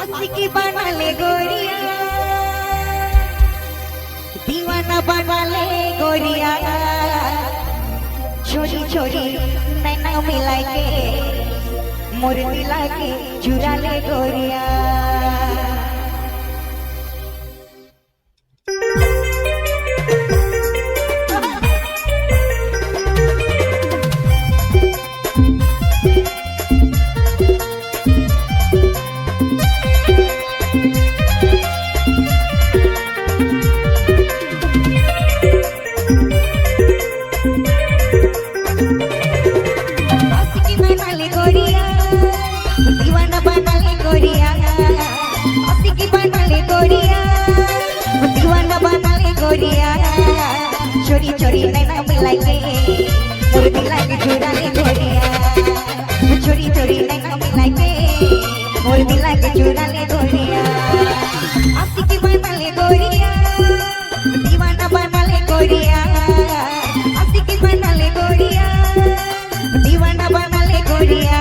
आशिकी बना ले गोरिया, दीवाना बना ले गोरिया, छोरी छोरी नैना मिला के मोर दिला के चुरा ले गोरिया। दीवाना बना ले गोरिया, आशिकी बना ले गोरिया, दीवाना बना ले गोरिया, चोरी चोरी नैना मिला के मोर दिला के चुरा ले गोरिया, चोरी चोरी नैना मिला के मोर दिला के चुरा ले गोरिया। आशिकी बना ले गोरिया, दीवाना बना ले गोरिया, आशिकी बना ले गोरिया, दीवाना बना ले गोरिया,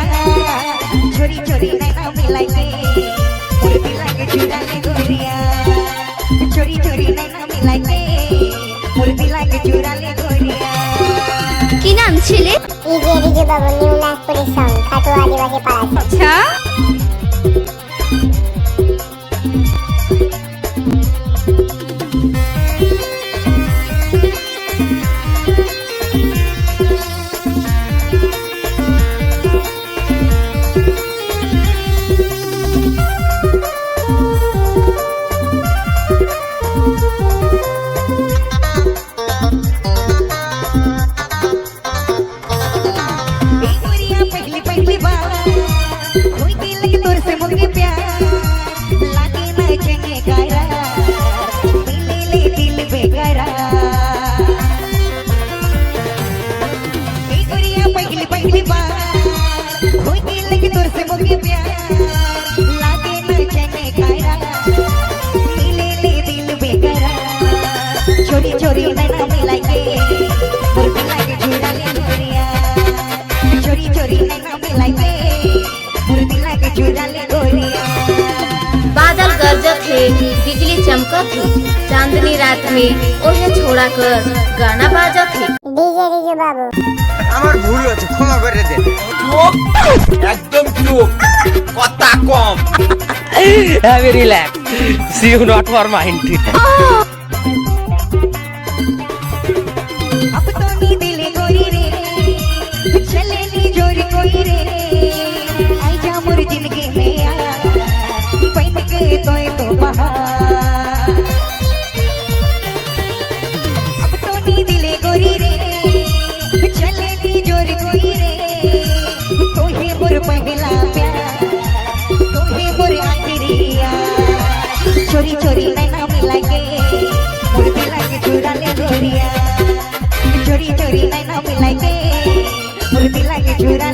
छोरी छोरी नैना मिला के मोर दिला के चुरा ले गोरिया, छोरी छोरी नैना मिला के मोर दिला के चुरा ले गोरिया। কি নাম ছেলে? ডিজে বাবু নিউ নাগপুরের সং কাটোয়া আদিবাসী পাড়া। আচ্ছা छोरी छोरी नैना मिला के मोर दिला के चुरा ले गोरिया, छोरी छोरी नैना मिला के मोर दिला के चुरा ले गोरिया। बादल गरजत है, बिजली चमकत है, चांदनी रात में ओहे छोड़ा कर गाना बाजत है। ডিজে বাবু আমার ভুল হয়েছে, ক্ষমা করে দে। একদম চুপ, কথা কম। Have a relax. See you not for mind. अब तो नी दिले गोरी रे, चले नी जोरी कोई रे, आई जा मोर जिंदगी में आ, पैन के तो बहार। अब तो नी दिले गोरी रे, चले नी जोरी कोई रे, तोहे मोर पहला प्यार, तोहे मोर आखिरी यार। छोरी छोरी नैना मिला के मोर दिला के चुरा ले गोरिया, छोरी छोरी नैना मिला के मोर दिला के चुरा